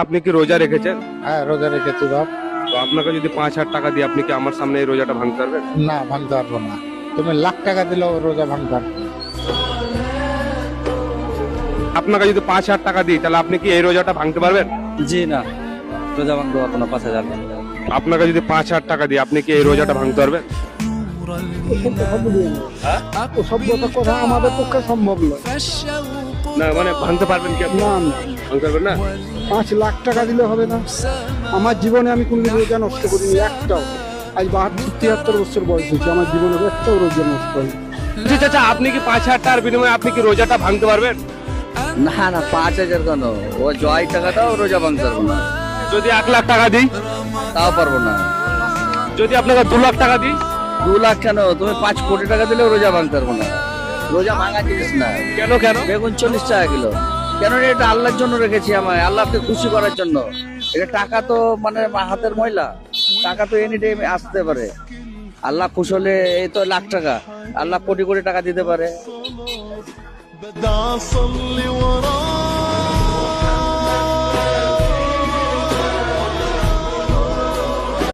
আপনি কি রোজা রেখেছেন? হ্যাঁ, রোজা রেখেছি বাপ। তো আপনাকে যদি 5,000 টাকা দিই, আপনি কি আমার সামনে এই রোজাটা ভাঙতে পারবেন? না, ভাঙতে পারবো না। তুমি লাখ টাকা দিলেও রোজা ভাঙতে পারবো না। আপনাকে যদি 5,000 টাকা দিই, তাহলে আপনি কি এই রোজাটা ভাঙতে পারবেন? জি না, রোজা ভাঙতে পারবো না। 5,000 আপনাকে যদি 5,000 টাকা দিই, আপনি কি এই রোজাটা ভাঙতে পারবেন? সভ্যতা কথা আমাদের পক্ষে সম্ভব নয়। না মানে ভাঙতে পারবেন কি আপনি? না, ভাঙতে পারবেন না? 5 লাখ টাকা দিলে হবে না। আমার জীবনে আমি কোনদিন রোজা নষ্ট করিনি একটাও। আজ 72-73 বছর বয়স হয়েছে, আমার জীবনে একটাও রোজা নষ্ট হয়নি। জি চাচা, আপনি কি 5,000 টাকার বিনিময়ে আপনি কি রোজাটা ভাঙতে পারবেন? না না, 5,000 কেন? ও জয় টাকাটাও রোজা ভাঙতে পারবো না। যদি 1,00,000 টাকা দিই? তাও পারবো না। যদি আপনাকে 2,00,000 টাকা দিই? 2 লাখ কেন? তুমি 5 কোটি টাকা দিলেও রোজা ভাঙতে পারবো না। রোজা ভাঙা জিনিস না। কেন কেন? বেগুন 40 টাকা কিলো। কেন রে? এটা আল্লাহর জন্য রেখেছি, আমায় আল্লাহকে খুশি করার জন্য। এটা টাকা তো মানে হাতের ময়লা। টাকা তো এনি টাইম আসতে পারে। আল্লাহ খুশি হলে এই তো লাখ টাকা, আল্লাহ কোটি কোটি টাকা দিতে পারে।